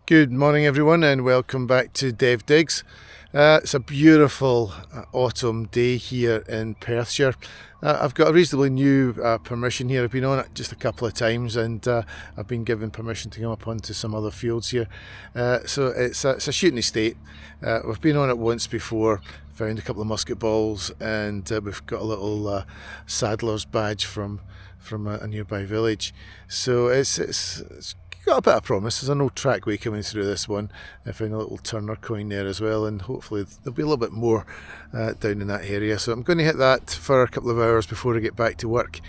Good morning, everyone, and welcome back to Dev Digs. It's a beautiful autumn day here in Perthshire. I've got a reasonably new permission here. I've been on it just a couple of times, and I've been given permission to come up onto some other fields here. So it's a shooting estate. We've been on it once before, found a couple of musket balls, and we've got a little saddler's badge from a nearby village. So it's got a bit of promise. There's an old trackway coming through this one. I found a little Turner coin there as well, and hopefully there'll be a little bit more down in that area. So I'm going to hit that for a couple of hours before I get back to work.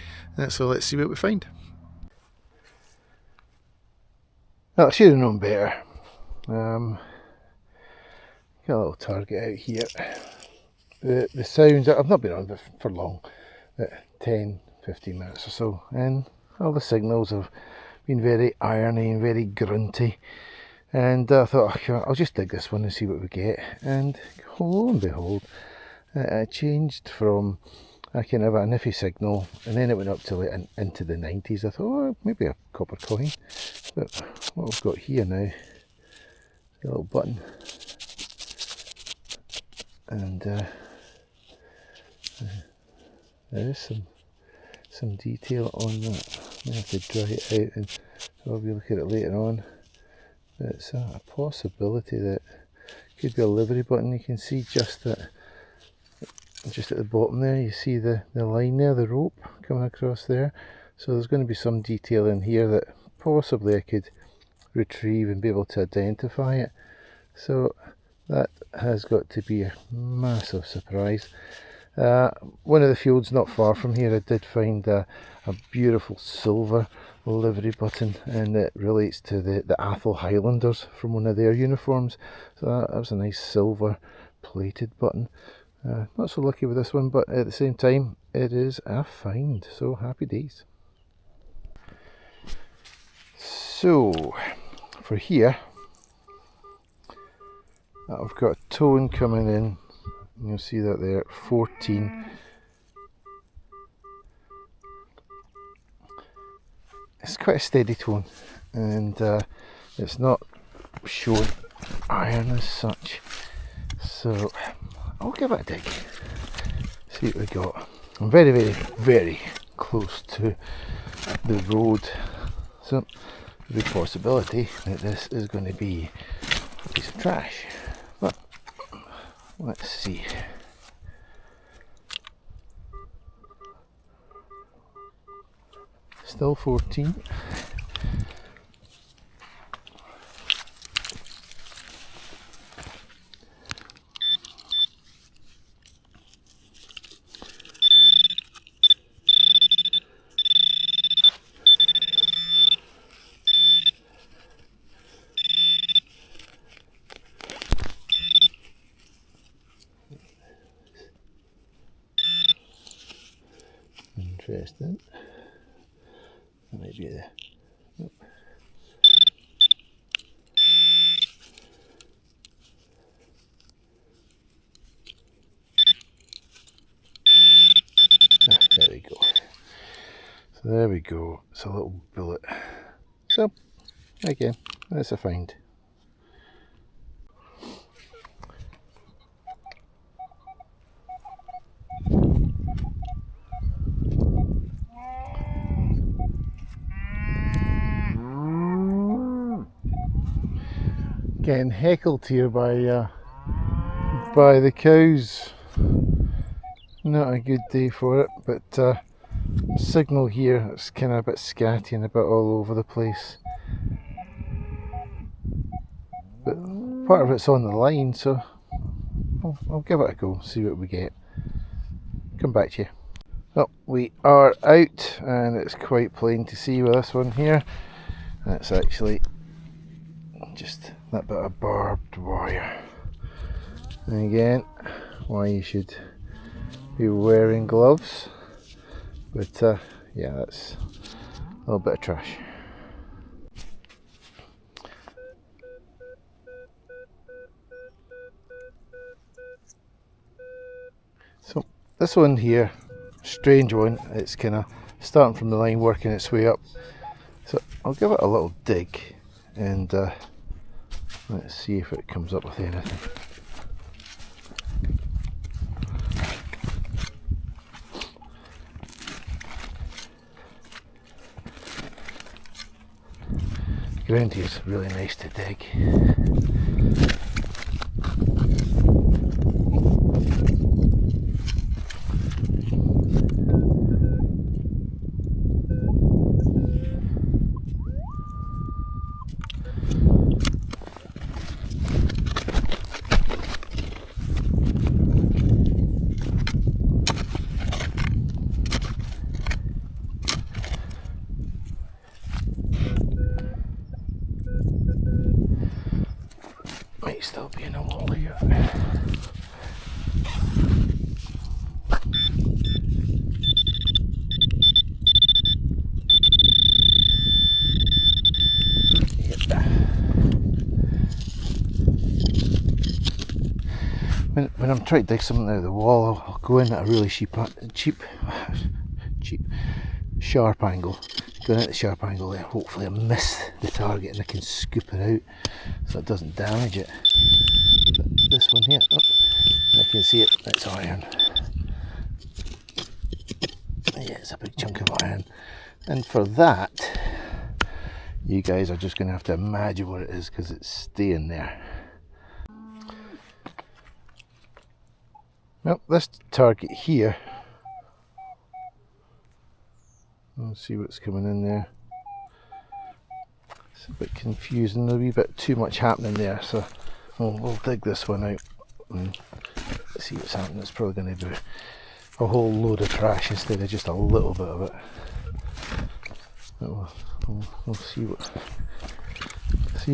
So let's see what we find. Well, I should have known better. Got a little target out here. The sounds, I've not been on for long, 10, 15 minutes or so, and all the signals have been very irony and very grunty, and I thought, I'll just dig this one and see what we get. And lo and behold, it changed from a kind of an iffy signal, and then it went up to into the 90s. I thought, maybe a copper coin. But what we've got here now, a little button, and there is some detail on that. I have to dry it out, and I'll be looking at it later on. But it's a possibility that it could be a livery button. You can see just at the bottom there, you see the line there, the rope coming across there. So there's going to be some detail in here that possibly I could retrieve and be able to identify it. So that has got to be a massive surprise. One of the fields not far from here, I did find a beautiful silver livery button, and it relates to the Atholl Highlanders from one of their uniforms. So that was a nice silver plated button. Not so lucky with this one, but at the same time it is a find, so happy days. So for here, I've got a tone coming in. You'll see that there, 14. It's quite a steady tone, and it's not showing iron as such. So I'll give it a dig, see what we got. I'm very, very, very close to the road, so the possibility that this is going to be a piece of trash. But let's see. Still 14. Interesting. That might be there. Nope. There we go. So there we go. It's a little bullet. So again, that's a find. Getting heckled here by the cows. Not a good day for it, but signal here, it's kind of a bit scatty and a bit all over the place. But part of it's on the line, so I'll give it a go, see what we get. Come back to you. Well, we are out, and it's quite plain to see with this one here. That's actually just that bit of barbed wire. And again, why you should be wearing gloves, but yeah, that's a little bit of trash. So this one here, strange one, it's kind of starting from the line, working its way up. So I'll give it a little dig and Let's see if it comes up with anything. The ground here is really nice to dig. Might still be in a wall here. When I'm trying to dig something out of the wall, I'll go in at a really cheap, sharp angle. Going at the sharp angle there, hopefully I miss the target and I can scoop it out so it doesn't damage it. But this one here, I can see it, it's iron. Yeah, it's a big chunk of iron. And for that, you guys are just going to have to imagine what it is because it's staying there. Well, this target here, let's see what's coming in there. It's a bit confusing, a wee bit too much happening there, so we'll dig this one out and see what's happening. It's probably going to be a whole load of trash instead of just a little bit of it. But we'll see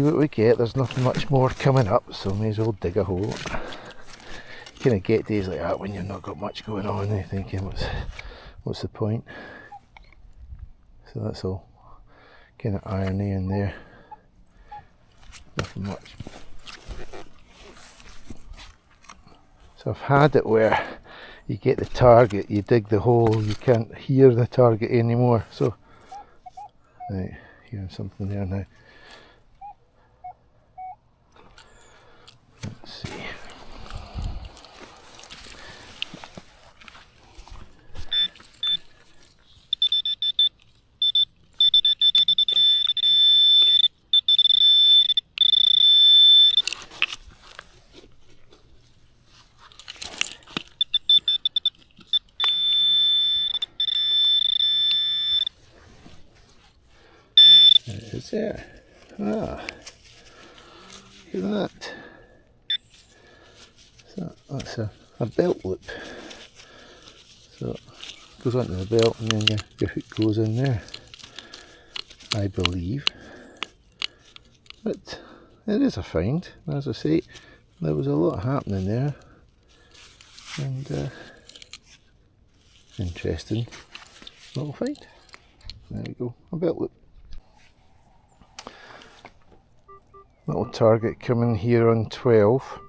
what we get. There's nothing much more coming up, so may as well dig a hole. Kind of get days like that when you've not got much going on and you're thinking what's the point. So that's all kind of irony in there, nothing much. So I've had it where you get the target, you dig the hole, you can't hear the target anymore. So right, hearing something there now. Let's see. It's there. Ah, look at that. So that's a belt loop. So it goes onto the belt and then your hook goes in there, I believe. But it is a find. As I say, there was a lot happening there. And interesting little find. There we go, a belt loop. Little target coming here on 12,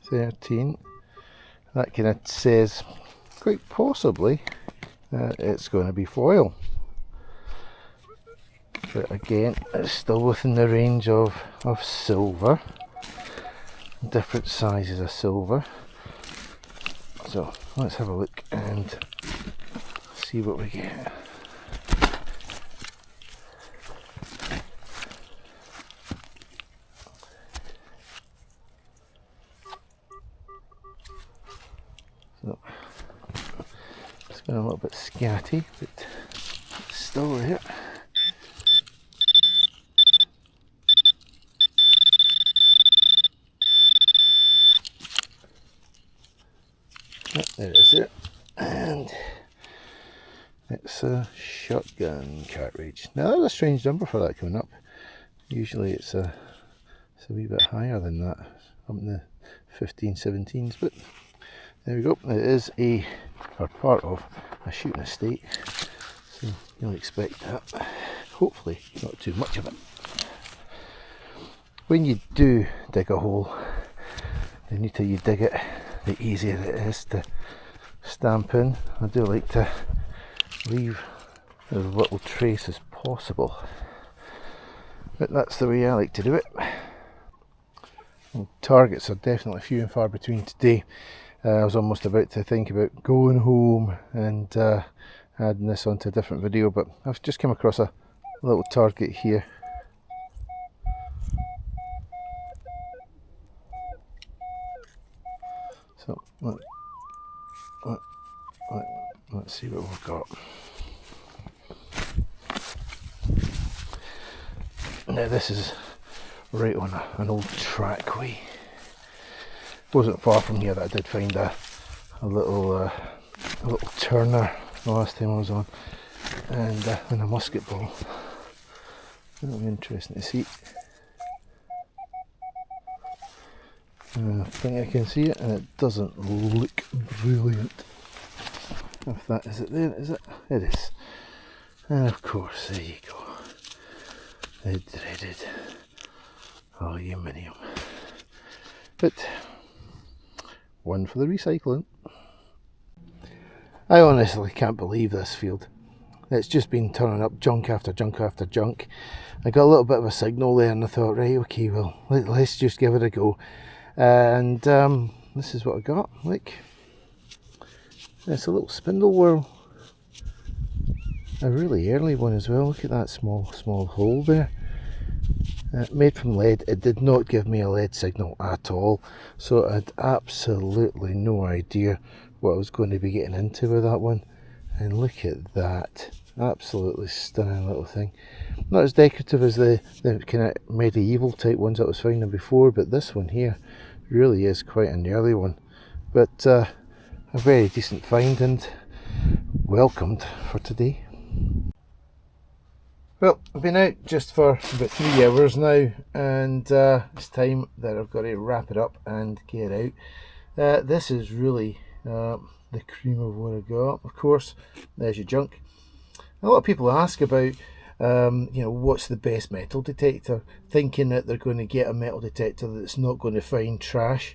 13. That kind of says quite possibly it's going to be foil. But again, it's still within the range of silver, different sizes of silver. So let's have a look and see what we get. So it's been a little bit scatty, but it's still there. There it is there, and it's a shotgun cartridge. Now that's a strange number for that coming up. Usually it's a wee bit higher than that, up in the 15, 17s, but there we go. It is part of a shooting estate, so you'll expect that. Hopefully not too much of it. When you do dig a hole, the neater you dig it, the easier it is to stamp in. I do like to leave as little trace as possible. but that's the way I like to do it. Well, targets are definitely few and far between today. I was almost about to think about going home and adding this onto a different video, but I've just come across a little target here. So let's see what we've got. Now this is right on an old trackway. Wasn't far from here that I did find a little turner the last time I was on, and a musket ball. That'll be interesting to see. I think I can see it, and it doesn't look brilliant. If that is it there, is it? It is. And of course, there you go. The dreaded aluminium. But one for the recycling. I honestly can't believe this field. It's just been turning up junk after junk after junk. I got a little bit of a signal there and I thought, right, okay, well, let's just give it a go. And this is what I got. Look, it's a little spindle whorl. A really early one as well. Look at that small hole there. Made from lead. It did not give me a lead signal at all, so I had absolutely no idea what I was going to be getting into with that one. And look at that, absolutely stunning little thing. Not as decorative as the kind of medieval type ones that I was finding before, but this one here really is quite an early one, but a very decent find and welcomed for today. Well, I've been out just for about 3 hours now, and it's time that I've got to wrap it up and get out. This is really the cream of what I got. Of course, there's your junk. A lot of people ask about, what's the best metal detector, thinking that they're going to get a metal detector that's not going to find trash.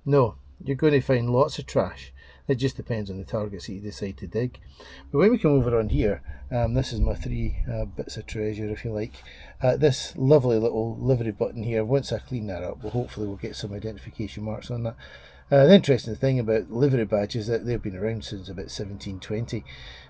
No, you're going to find lots of trash. It just depends on the targets that you decide to dig. But when we come over on here, this is my 3 bits of treasure, if you like. This lovely little livery button here, once I clean that up, hopefully we'll get some identification marks on that. The interesting thing about livery badges is that they've been around since about 1720,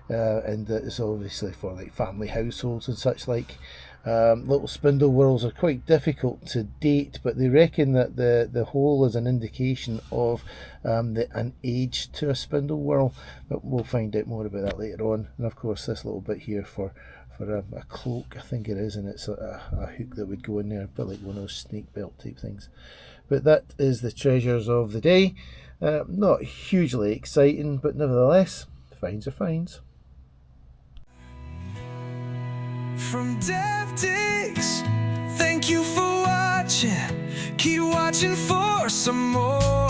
and it's obviously for like family households and such like. Little spindle whorls are quite difficult to date, but they reckon that the hole is an indication of an age to a spindle whorl, but we'll find out more about that later on. And of course this little bit here for a cloak, I think it is, and it's a hook that would go in there, a bit like one of those snake belt type things. But that is the treasures of the day. Not hugely exciting, but nevertheless, finds are finds. From Devdigs, thank you for watching. Keep watching for some more.